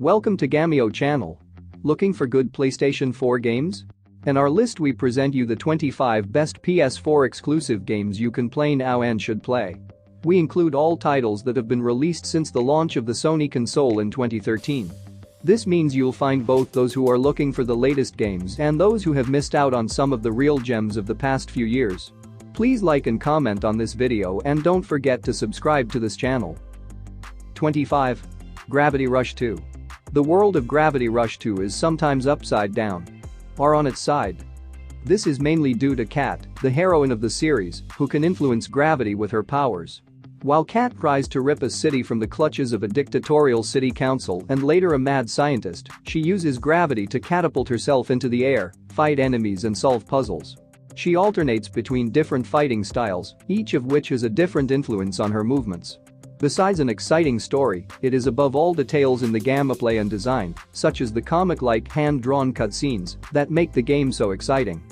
Welcome to Gameio channel. Looking for good PlayStation 4 games? In our list we present you the 25 best PS4 exclusive games you can play now and should play. We include all titles that have been released since the launch of the Sony console in 2013. This means you'll find both those who are looking for the latest games and those who have missed out on some of the real gems of the past few years. Please like and comment on this video and don't forget to subscribe to this channel. 25. Gravity Rush 2. The world of Gravity Rush 2 is sometimes upside down or on its side. This is mainly due to Kat, the heroine of the series, who can influence gravity with her powers. While Kat tries to rip a city from the clutches of a dictatorial city council and later a mad scientist, she uses gravity to catapult herself into the air, fight enemies and solve puzzles. She alternates between different fighting styles, each of which has a different influence on her movements. Besides an exciting story, it is above all details in the gameplay and design, such as the comic-like hand-drawn cutscenes, that make the game so exciting.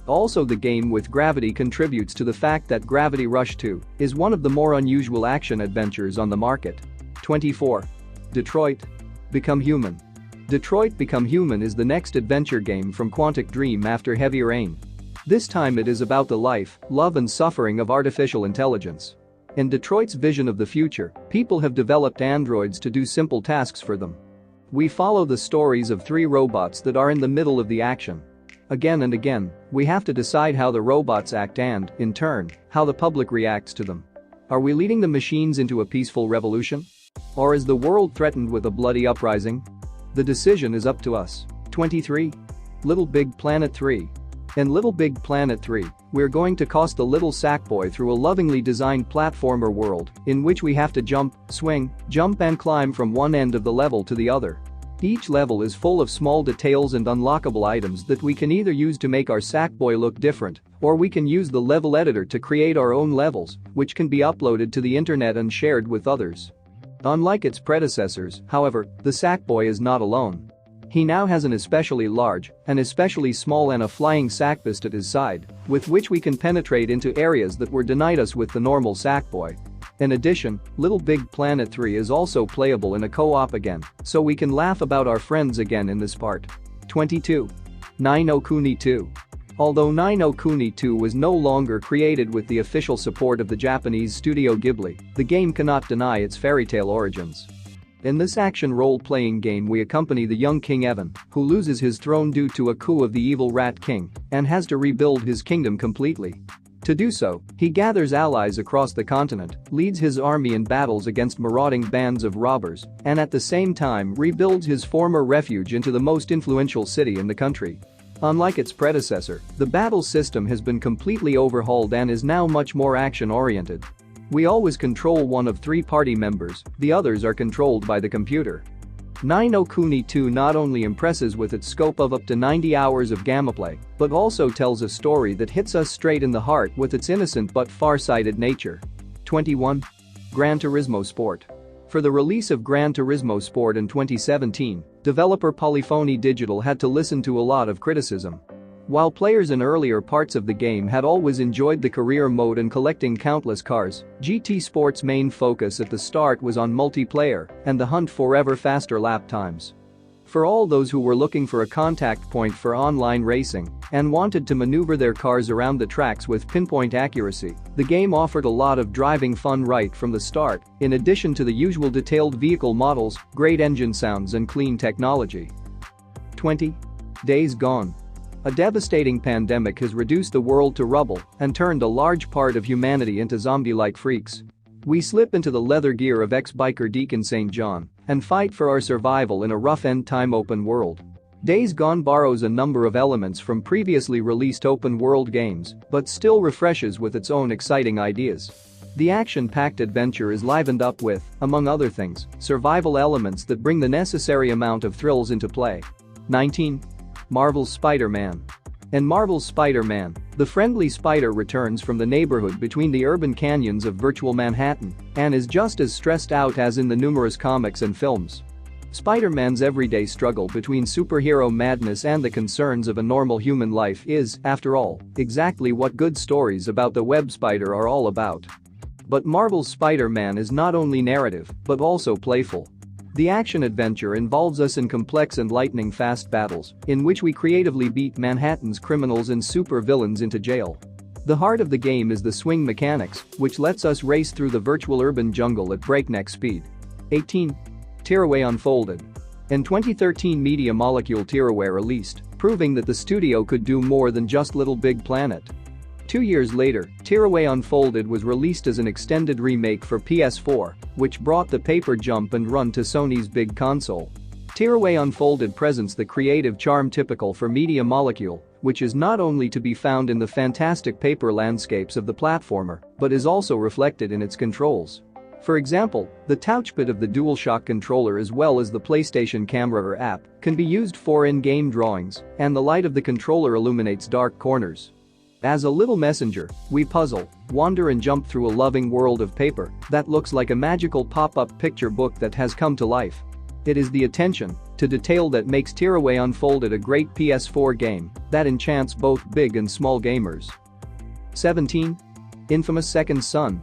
Also, the game with gravity contributes to the fact that Gravity Rush 2 is one of the more unusual action adventures on the market. 24. Detroit: Become Human. Detroit: Become Human is the next adventure game from Quantic Dream after Heavy Rain. This time it is about the life, love and suffering of artificial intelligence. In Detroit's vision of the future, people have developed androids to do simple tasks for them. We follow the stories of three robots that are in the middle of the action. Again and again, we have to decide how the robots act and, in turn, how the public reacts to them. Are we leading the machines into a peaceful revolution? Or is the world threatened with a bloody uprising? The decision is up to us. 23. Little Big Planet 3. In Little Big Planet 3, we're going to toss the little sackboy through a lovingly designed platformer world in which we have to jump, swing, jump and climb from one end of the level to the other. Each level is full of small details and unlockable items that we can either use to make our sackboy look different, or we can use the level editor to create our own levels, which can be uploaded to the internet and shared with others. Unlike its predecessors, however, the sackboy is not alone. He now has an especially large, an especially small and a flying sackfist at his side, with which we can penetrate into areas that were denied us with the normal sackboy. In addition, Little Big Planet 3 is also playable in a co-op again, so we can laugh about our friends again in this part. 22. 9 Ocooney II. Although 9 Ocooney II was no longer created with the official support of the Japanese studio Ghibli, the game cannot deny its fairy tale origins. In this action role-playing game we accompany the young King Evan, who loses his throne due to a coup of the evil Rat King and has to rebuild his kingdom completely. To do so, he gathers allies across the continent, leads his army in battles against marauding bands of robbers, and at the same time rebuilds his former refuge into the most influential city in the country. Unlike its predecessor, the battle system has been completely overhauled and is now much more action-oriented. We always control one of three party members, the others are controlled by the computer. 9 Ocooney II not only impresses with its scope of up to 90 hours of gameplay, but also tells a story that hits us straight in the heart with its innocent but far-sighted nature. 21. Gran Turismo Sport. For the release of Gran Turismo Sport in 2017, developer Polyphony Digital had to listen to a lot of criticism. While players in earlier parts of the game had always enjoyed the career mode and collecting countless cars, GT Sport's main focus at the start was on multiplayer and the hunt for ever faster lap times. For all those who were looking for a contact point for online racing and wanted to maneuver their cars around the tracks with pinpoint accuracy, the game offered a lot of driving fun right from the start, in addition to the usual detailed vehicle models, great engine sounds and clean technology. 20. Days Gone. A devastating pandemic has reduced the world to rubble and turned a large part of humanity into zombie-like freaks. We slip into the leather gear of ex-biker Deacon St. John and fight for our survival in a rough end-time open world. Days Gone borrows a number of elements from previously released open-world games, but still refreshes with its own exciting ideas. The action-packed adventure is livened up with, among other things, survival elements that bring the necessary amount of thrills into play. 19. Marvel's Spider-Man. In Marvel's Spider-Man, the friendly spider returns from the neighborhood between the urban canyons of virtual Manhattan and is just as stressed out as in the numerous comics and films. Spider-Man's everyday struggle between superhero madness and the concerns of a normal human life is, after all, exactly what good stories about the web spider are all about. But Marvel's Spider-Man is not only narrative, but also playful. The action-adventure involves us in complex and lightning-fast battles, in which we creatively beat Manhattan's criminals and super-villains into jail. The heart of the game is the swing mechanics, which lets us race through the virtual urban jungle at breakneck speed. 18. Tearaway Unfolded. In 2013, Media Molecule Tearaway released, proving that the studio could do more than just Little Big Planet. 2 years later, Tearaway Unfolded was released as an extended remake for PS4, which brought the paper jump and run to Sony's big console. Tearaway Unfolded presents the creative charm typical for Media Molecule, which is not only to be found in the fantastic paper landscapes of the platformer, but is also reflected in its controls. For example, the touchpad of the DualShock controller as well as the PlayStation Camera or app can be used for in-game drawings, and the light of the controller illuminates dark corners. As a little messenger, we puzzle, wander and jump through a loving world of paper that looks like a magical pop-up picture book that has come to life. It is the attention to detail that makes Tearaway Unfolded a great PS4 game that enchants both big and small gamers. 17. Infamous Second Son.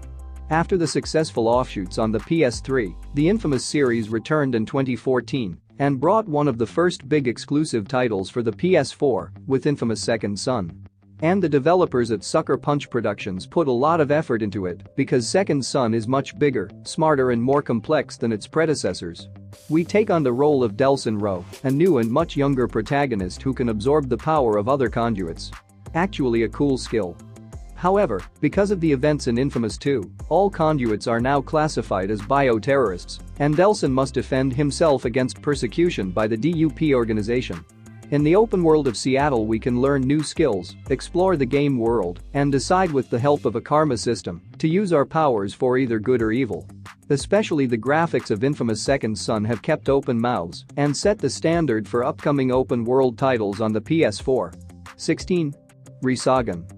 After the successful offshoots on the PS3, the Infamous series returned in 2014 and brought one of the first big exclusive titles for the PS4 with Infamous Second Son. And the developers at Sucker Punch Productions put a lot of effort into it because Second Son is much bigger, smarter and more complex than its predecessors. We take on the role of Delsin Rowe, a new and much younger protagonist who can absorb the power of other conduits. Actually a cool skill. However, because of the events in Infamous 2, all conduits are now classified as bioterrorists, and Delsin must defend himself against persecution by the DUP organization. In the open world of Seattle we can learn new skills, explore the game world, and decide with the help of a karma system to use our powers for either good or evil. Especially the graphics of Infamous Second Son have kept open mouths and set the standard for upcoming open world titles on the PS4. 16. Resagan.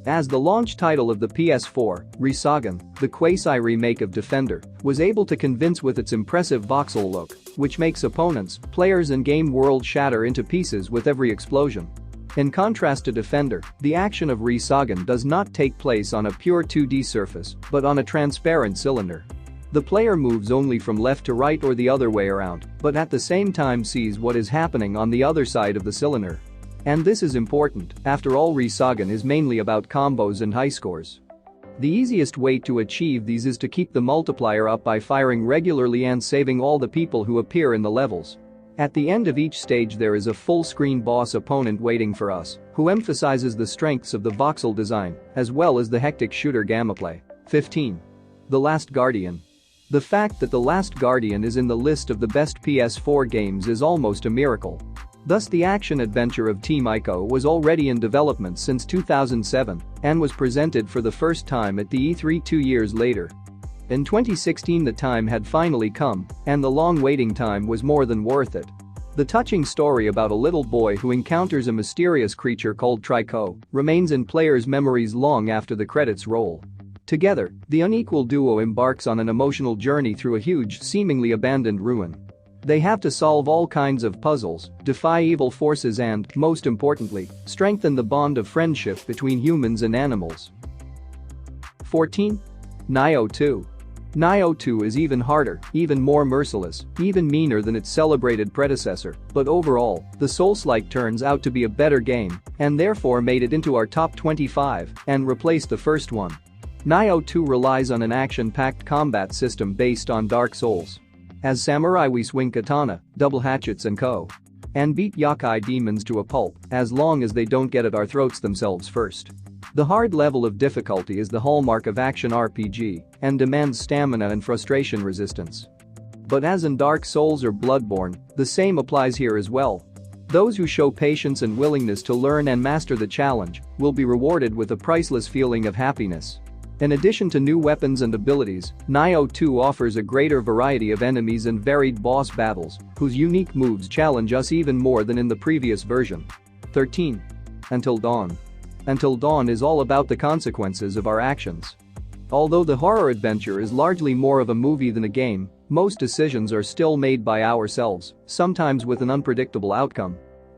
As the launch title of the PS4, Resagan, the quasi-remake of Defender, was able to convince with its impressive voxel look, which makes opponents, players and game world shatter into pieces with every explosion. In contrast to Defender, the action of Resagan does not take place on a pure 2D surface, but on a transparent cylinder. The player moves only from left to right or the other way around, but at the same time sees what is happening on the other side of the cylinder. And this is important, after all Resagan is mainly about combos and high scores. The easiest way to achieve these is to keep the multiplier up by firing regularly and saving all the people who appear in the levels. At the end of each stage there is a full-screen boss opponent waiting for us, who emphasizes the strengths of the voxel design, as well as the hectic shooter gameplay. 15. The Last Guardian. The fact that The Last Guardian is in the list of the best PS4 games is almost a miracle. Thus the action-adventure of Team Ico was already in development since 2007 and was presented for the first time at the E3 2 years later. In 2016 the time had finally come, and the long waiting time was more than worth it. The touching story about a little boy who encounters a mysterious creature called Trico remains in players' memories long after the credits roll. Together, the unequal duo embarks on an emotional journey through a huge, seemingly abandoned ruin. They have to solve all kinds of puzzles, defy evil forces and, most importantly, strengthen the bond of friendship between humans and animals. 14. Nioh 2. Nioh 2 is even harder, even more merciless, even meaner than its celebrated predecessor, but overall, the Souls-like turns out to be a better game, and therefore made it into our top 25 and replaced the first one. Nioh 2 relies on an action-packed combat system based on Dark Souls. As samurai we swing katana, double hatchets and co. And beat yokai demons to a pulp as long as they don't get at our throats themselves first. The hard level of difficulty is the hallmark of action RPG and demands stamina and frustration resistance. But as in Dark Souls or Bloodborne, the same applies here as well. Those who show patience and willingness to learn and master the challenge will be rewarded with a priceless feeling of happiness. In addition to new weapons and abilities, Nioh 2 offers a greater variety of enemies and varied boss battles, whose unique moves challenge us even more than in the previous version. 13. Until Dawn. Until Dawn is all about the consequences of our actions. Although the horror adventure is largely more of a movie than a game, most decisions are still made by ourselves, sometimes with an unpredictable outcome.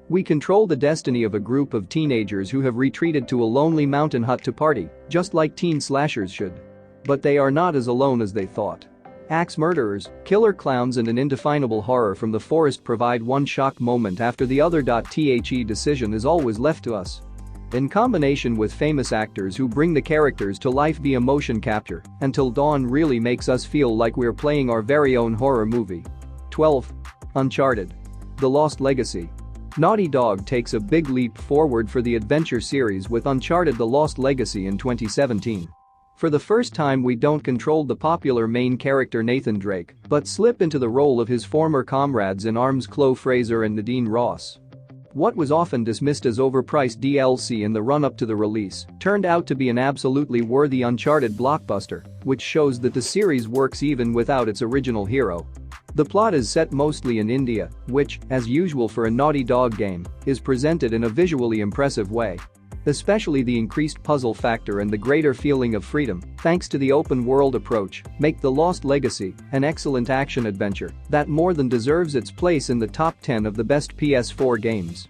We control the destiny of a group of teenagers who have retreated to a lonely mountain hut to party, just like teen slashers should. But they are not as alone as they thought. Axe murderers, killer clowns and an indefinable horror from the forest provide one shock moment after the other. The decision is always left to us. In combination with famous actors who bring the characters to life via motion capture, Until Dawn really makes us feel like we're playing our very own horror movie. 12. Uncharted: The Lost Legacy. Naughty Dog takes a big leap forward for the adventure series with Uncharted: The Lost Legacy in 2017. For the first time, we don't control the popular main character Nathan Drake, but slip into the role of his former comrades in arms Chloe Fraser and Nadine Ross. What was often dismissed as overpriced DLC in the run-up to the release turned out to be an absolutely worthy Uncharted blockbuster, which shows that the series works even without its original hero. The plot is set mostly in India, which, as usual for a Naughty Dog game, is presented in a visually impressive way. Especially the increased puzzle factor and the greater feeling of freedom, thanks to the open-world approach, make The Lost Legacy an excellent action-adventure that more than deserves its place in the top 10 of the best PS4 games.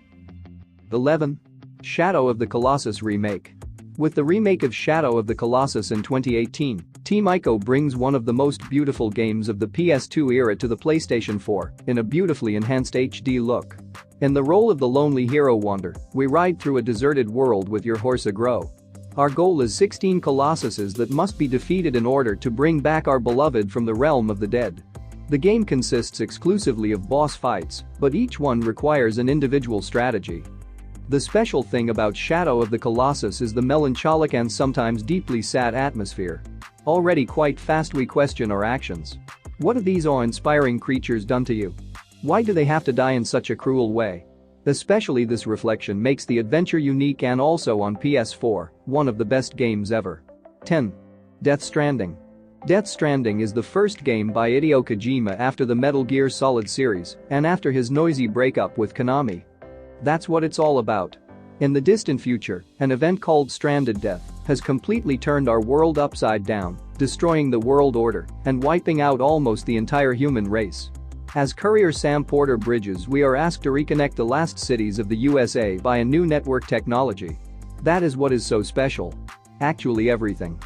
11. Shadow of the Colossus Remake. With the remake of Shadow of the Colossus in 2018, Team Ico brings one of the most beautiful games of the PS2 era to the PlayStation 4 in a beautifully enhanced HD look. In the role of the lonely hero Wander, we ride through a deserted world with your horse Agro. Our goal is 16 colossuses that must be defeated in order to bring back our beloved from the realm of the dead. The game consists exclusively of boss fights, but each one requires an individual strategy. The special thing about Shadow of the Colossus is the melancholic and sometimes deeply sad atmosphere. Already quite fast we question our actions. What have these awe-inspiring creatures done to you? Why do they have to die in such a cruel way? Especially this reflection makes the adventure unique and also on PS4, one of the best games ever. 10. Death Stranding. Death Stranding is the first game by Hideo Kojima after the Metal Gear Solid series and after his noisy breakup with Konami. That's what it's all about. In the distant future, an event called Stranded Death has completely turned our world upside down, destroying the world order and wiping out almost the entire human race. As courier Sam Porter Bridges, we are asked to reconnect the last cities of the USA by a new network technology. That is what is so special. Actually everything.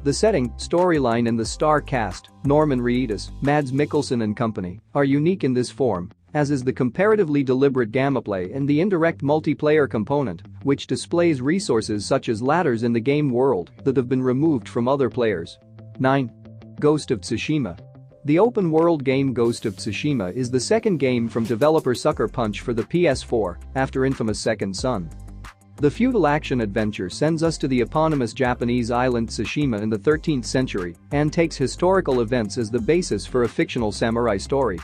The setting, storyline and the star cast, Norman Reedus, Mads Mikkelsen and company, are unique in this form, as is the comparatively deliberate gameplay and the indirect multiplayer component, which displays resources such as ladders in the game world that have been removed from other players. 9. Ghost of Tsushima. The open-world game Ghost of Tsushima is the second game from developer Sucker Punch for the PS4, after infamous Second Son. The feudal action-adventure sends us to the eponymous Japanese island Tsushima in the 13th century and takes historical events as the basis for a fictional samurai story.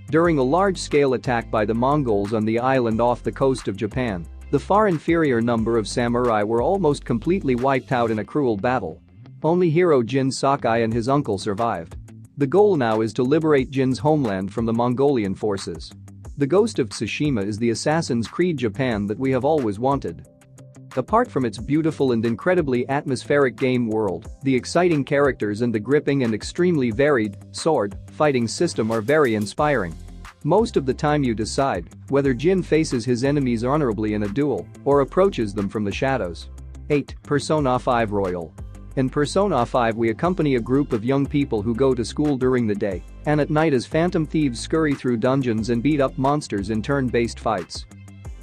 During a large-scale attack by the Mongols on the island off the coast of Japan, the far inferior number of samurai were almost completely wiped out in a cruel battle. Only hero Jin Sakai and his uncle survived. The goal now is to liberate Jin's homeland from the Mongolian forces. The Ghost of Tsushima is the Assassin's Creed Japan that we have always wanted. Apart from its beautiful and incredibly atmospheric game world, the exciting characters and the gripping and extremely varied sword fighting system are very inspiring. Most of the time you decide whether Jin faces his enemies honorably in a duel or approaches them from the shadows. 8. Persona 5 Royal. In Persona 5 we accompany a group of young people who go to school during the day and at night as phantom thieves scurry through dungeons and beat up monsters in turn-based fights.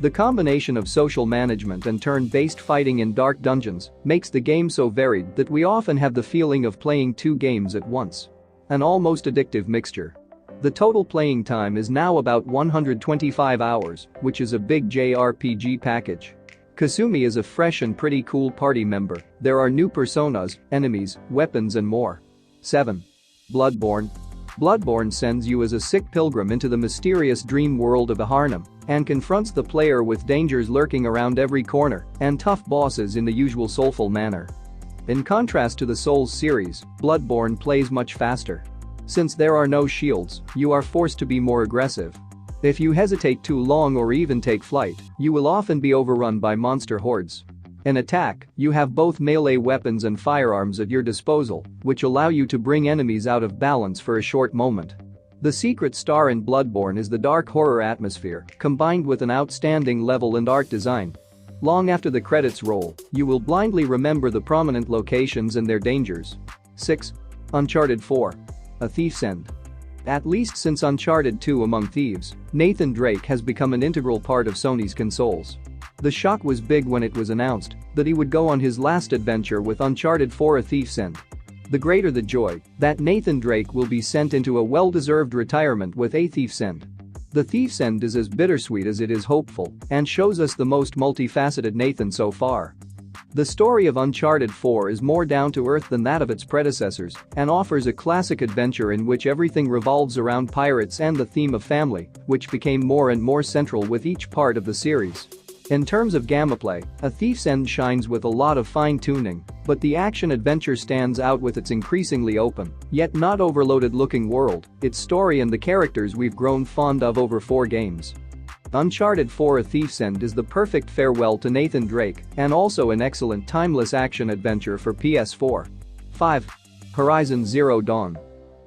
The combination of social management and turn-based fighting in dark dungeons makes the game so varied that we often have the feeling of playing two games at once. An almost addictive mixture. The total playing time is now about 125 hours, which is a big JRPG package. Kasumi is a fresh and pretty cool party member. There are new personas, enemies, weapons and more. 7. Bloodborne. Bloodborne sends you as a sick pilgrim into the mysterious dream world of Aharnam and confronts the player with dangers lurking around every corner and tough bosses in the usual soulful manner. In contrast to the Souls series, Bloodborne plays much faster. Since there are no shields, you are forced to be more aggressive. If you hesitate too long or even take flight, you will often be overrun by monster hordes. In attack, you have both melee weapons and firearms at your disposal, which allow you to bring enemies out of balance for a short moment. The secret star in Bloodborne is the dark horror atmosphere, combined with an outstanding level and art design. Long after the credits roll, you will blindly remember the prominent locations and their dangers. 6. Uncharted 4. A thief's end. At least since Uncharted 2 Among Thieves, Nathan Drake has become an integral part of Sony's consoles. The shock was big when it was announced that he would go on his last adventure with Uncharted 4 A Thief's End. The greater the joy that Nathan Drake will be sent into a well-deserved retirement with A Thief's End. The Thief's End is as bittersweet as it is hopeful and shows us the most multifaceted Nathan so far. The story of Uncharted 4 is more down-to-earth than that of its predecessors and offers a classic adventure in which everything revolves around pirates and the theme of family, which became more and more central with each part of the series. In terms of gameplay, A Thief's End shines with a lot of fine-tuning, but the action-adventure stands out with its increasingly open, yet not overloaded-looking world, its story and the characters we've grown fond of over 4 games. Uncharted 4 A Thief's End is the perfect farewell to Nathan Drake and also an excellent timeless action-adventure for PS4. 5. Horizon Zero Dawn.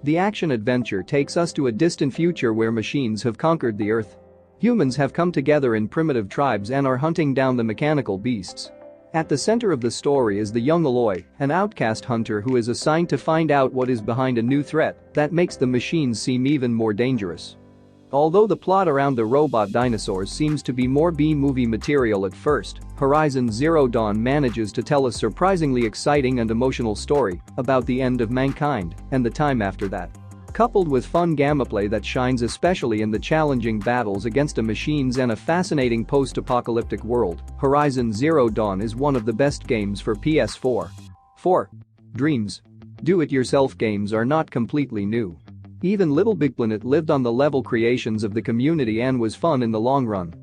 The action-adventure takes us to a distant future where machines have conquered the Earth. Humans have come together in primitive tribes and are hunting down the mechanical beasts. At the center of the story is the young Aloy, an outcast hunter who is assigned to find out what is behind a new threat that makes the machines seem even more dangerous. Although the plot around the robot dinosaurs seems to be more B-movie material at first, Horizon Zero Dawn manages to tell a surprisingly exciting and emotional story about the end of mankind and the time after that. Coupled with fun gameplay that shines especially in the challenging battles against the machines and a fascinating post-apocalyptic world, Horizon Zero Dawn is one of the best games for PS4. 4. Dreams. Do-it-yourself games are not completely new. Even Little Big Planet lived on the level creations of the community and was fun in the long run.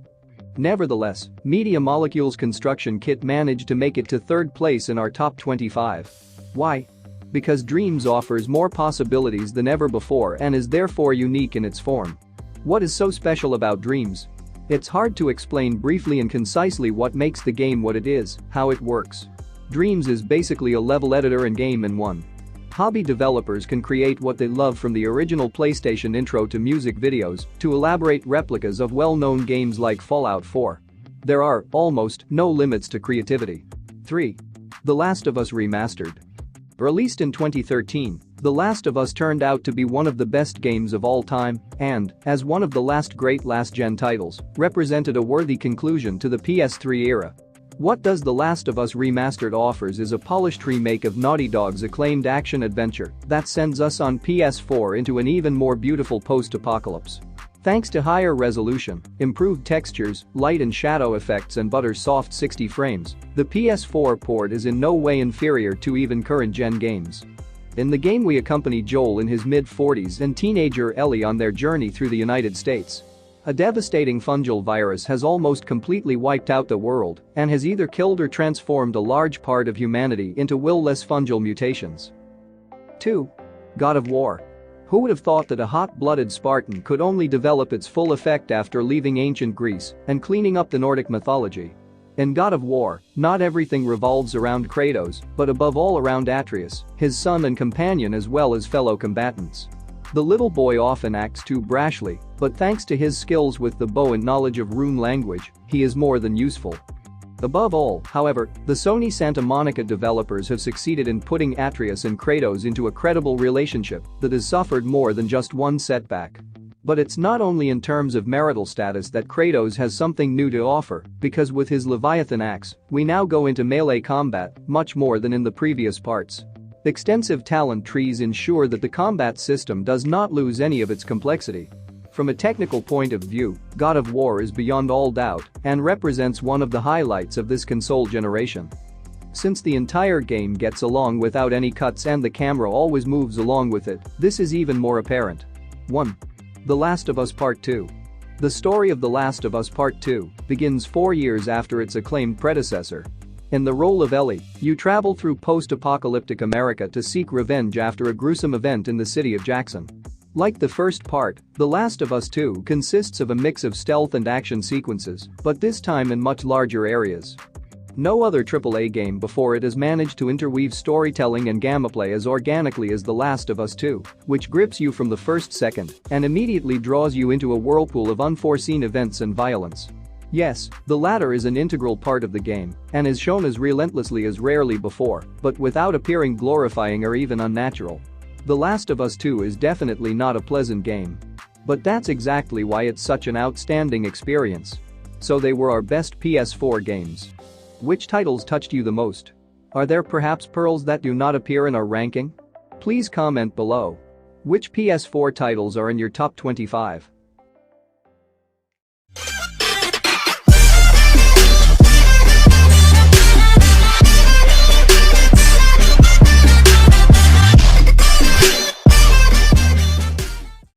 Nevertheless, Media Molecule's construction kit managed to make it to 3rd place in our top 25. Why? Because Dreams offers more possibilities than ever before and is therefore unique in its form. What is so special about Dreams? It's hard to explain briefly and concisely what makes the game what it is, how it works. Dreams is basically a level editor and game in one. Hobby developers can create what they love, from the original PlayStation intro to music videos to elaborate replicas of well-known games like Fallout 4. There are almost no limits to creativity. 3. The Last of Us Remastered. Released in 2013, The Last of Us turned out to be one of the best games of all time and, as one of the last great last-gen titles, represented a worthy conclusion to the PS3 era. What does The Last of Us Remastered offers is a polished remake of Naughty Dog's acclaimed action-adventure that sends us on PS4 into an even more beautiful post-apocalypse. Thanks to higher resolution, improved textures, light and shadow effects and butter-soft 60 frames, the PS4 port is in no way inferior to even current-gen games. In the game we accompany Joel in his mid-40s and teenager Ellie on their journey through the United States. A devastating fungal virus has almost completely wiped out the world and has either killed or transformed a large part of humanity into will-less fungal mutations. 2. God of War. Who would have thought that a hot-blooded Spartan could only develop its full effect after leaving ancient Greece and cleaning up the Nordic mythology? In God of War, not everything revolves around Kratos, but above all around Atreus, his son and companion as well as fellow combatants. The little boy often acts too brashly, but thanks to his skills with the bow and knowledge of rune language, he is more than useful. Above all, however, the Sony Santa Monica developers have succeeded in putting Atreus and Kratos into a credible relationship that has suffered more than just one setback. But it's not only in terms of marital status that Kratos has something new to offer, because with his Leviathan axe, we now go into melee combat much more than in the previous parts. Extensive talent trees ensure that the combat system does not lose any of its complexity. From a technical point of view, God of War is beyond all doubt and represents one of the highlights of this console generation. Since the entire game gets along without any cuts and the camera always moves along with it, this is even more apparent. 1. The Last of Us Part 2. The story of The Last of Us Part 2 begins 4 years after its acclaimed predecessor. In the role of Ellie, you travel through post-apocalyptic America to seek revenge after a gruesome event in the city of Jackson. Like the first part, The Last of Us 2 consists of a mix of stealth and action sequences, but this time in much larger areas. No other AAA game before it has managed to interweave storytelling and gameplay as organically as The Last of Us 2, which grips you from the first second and immediately draws you into a whirlpool of unforeseen events and violence. Yes, the latter is an integral part of the game and is shown as relentlessly as rarely before, but without appearing glorifying or even unnatural. The Last of Us 2 is definitely not a pleasant game. But that's exactly why it's such an outstanding experience. So they were our best PS4 games. Which titles touched you the most? Are there perhaps pearls that do not appear in our ranking? Please comment below. Which PS4 titles are in your top 25?